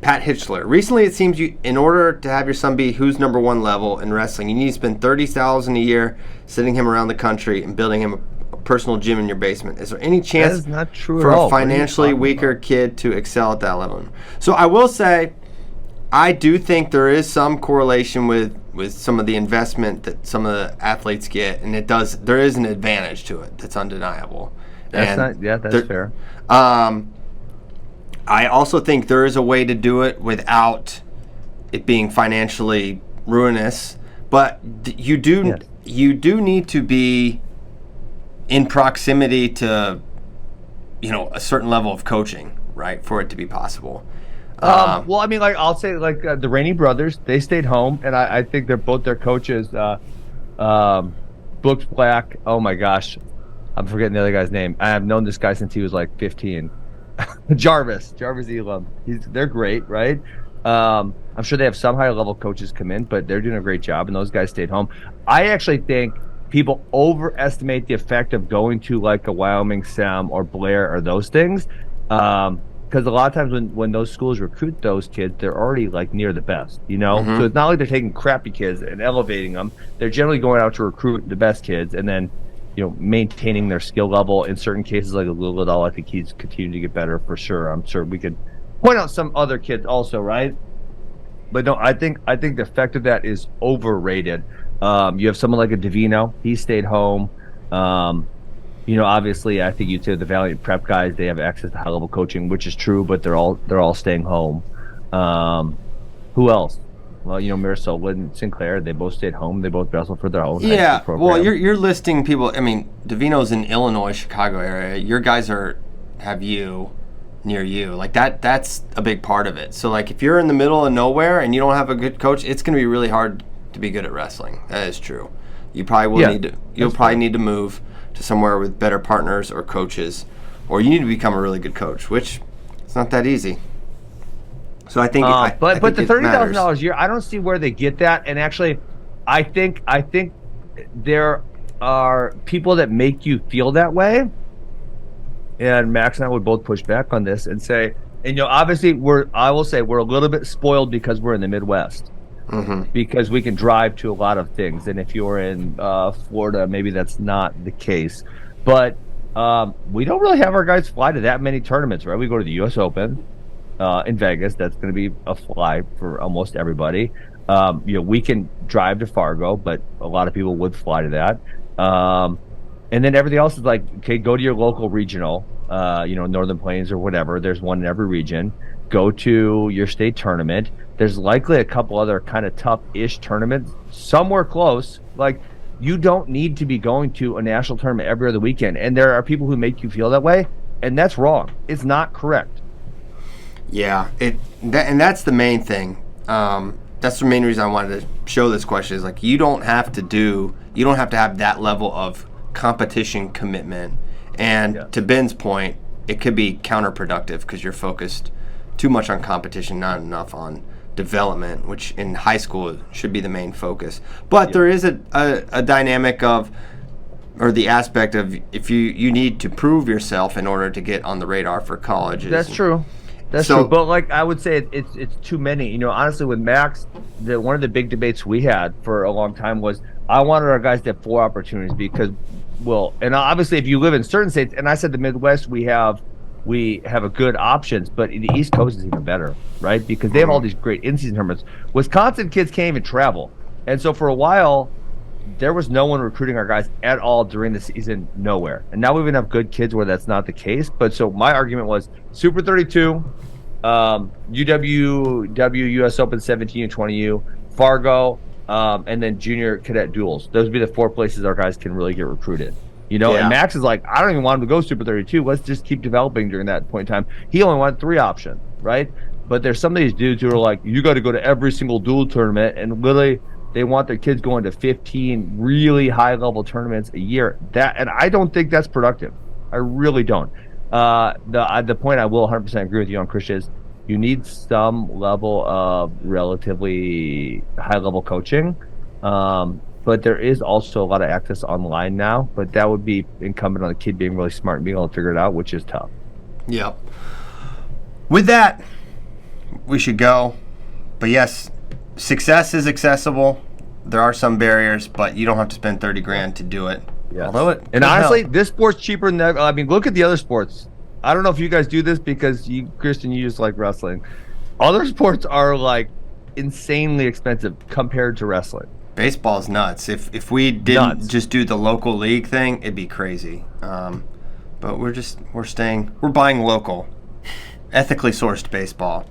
Pat Hitchler. Recently, it seems in order to have your son be who's number one level in wrestling, you need to spend $30,000 a year sending him around the country and building him a personal gym in your basement. Is there any chance that is not true for at all. a financially weaker kid to excel at that level? So I will say, I do think there is some correlation with some of the investment that some of the athletes get, and there is an advantage to it that's undeniable. That's fair. I also think there is a way to do it without it being financially ruinous, but you do need to be in proximity to a certain level of coaching, right, for it to be possible. Well, I mean, like I'll say, like the Rainey brothers, they stayed home, and I think they're both their coaches. Brooks Black. Oh my gosh, I'm forgetting the other guy's name. I have known this guy since he was like 15. Jarvis Elam. They're great, right? I'm sure they have some higher level coaches come in, but they're doing a great job, and those guys stayed home. I actually think people overestimate the effect of going to like a Wyoming Sam or Blair or those things. Because a lot of times when those schools recruit those kids, they're already like near the best, So it's not like they're taking crappy kids and elevating them. They're generally going out to recruit the best kids and then, maintaining their skill level. In certain cases, like a Lilidal, I think he's continuing to get better for sure. I'm sure we could point out some other kids also, right? But no, I think the effect of that is overrated. You have someone like a Davino. He stayed home. Obviously, I think you'd say the Valiant Prep guys, they have access to high-level coaching, which is true, but they're all staying home. Who else? Well, Marisol and Sinclair, they both stayed home. They both wrestled for their own high school program. Well, you're listing people. I mean, Davino's in Illinois, Chicago area. Your guys have you near you. Like that's a big part of it. So, like, if you're in the middle of nowhere and you don't have a good coach, it's going to be really hard to be good at wrestling. That is true. You probably will need to. You'll probably need to move to somewhere with better partners or coaches, or you need to become a really good coach, which it's not that easy. So I think, but the $30,000 a year, I don't see where they get that. And actually, I think there are people that make you feel that way. And Max and I would both push back on this and say, obviously I will say we're a little bit spoiled because we're in the Midwest. Mm-hmm. Because we can drive to a lot of things, and if you're in Florida, maybe that's not the case. But we don't really have our guys fly to that many tournaments, right? We go to the U.S. Open in Vegas. That's going to be a fly for almost everybody. We can drive to Fargo, but a lot of people would fly to that. And then everything else is like, okay, go to your local regional, Northern Plains or whatever. There's one in every region. Go to your state tournament. There's likely a couple other kind of tough-ish tournaments, somewhere close. Like, you don't need to be going to a national tournament every other weekend. And there are people who make you feel that way, and that's wrong. It's not correct. Yeah, and that's the main thing. That's the main reason I wanted to show this question is like you don't have to have that level of competition commitment. And to Ben's point, it could be counterproductive because you're focused too much on competition, not enough on development, which in high school should be the main focus. But there is a dynamic of, or the aspect of, if you need to prove yourself in order to get on the radar for colleges. That's true. That's true. But like I would say, it's too many. Honestly, with Max, one of the big debates we had for a long time was I wanted our guys to have 4 opportunities because, and obviously if you live in certain states, and I said the Midwest, we have a good options, but the East Coast is even better, right? Because they have all these great in-season tournaments. Wisconsin kids can't even travel. And so for a while, there was no one recruiting our guys at all during the season, nowhere. And now we have enough good kids where that's not the case. But so my argument was Super 32, UW, US Open 17 and 20U, Fargo, and then junior cadet duels. Those would be the 4 places our guys can really get recruited. And Max is like, I don't even want him to go Super 32. Let's just keep developing during that point in time. He only wanted 3 options, right? But there's some of these dudes who are like, you got to go to every single dual tournament, and literally they want their kids going to 15 really high-level tournaments a year. And I don't think that's productive. I really don't. The point I will 100% agree with you on, Chris, is you need some level of relatively high-level coaching. But there is also a lot of access online now, but that would be incumbent on the kid being really smart and being able to figure it out, which is tough. Yep. With that, we should go. But yes, success is accessible. There are some barriers, but you don't have to spend $30,000 to do it. Yeah. And honestly, this sport's cheaper than that. I mean, look at the other sports. I don't know if you guys do this because Kristen, you just like wrestling. Other sports are like insanely expensive compared to wrestling. Baseball's nuts. If we didn't just do the local league thing, it'd be crazy. But we're buying local, ethically sourced baseball.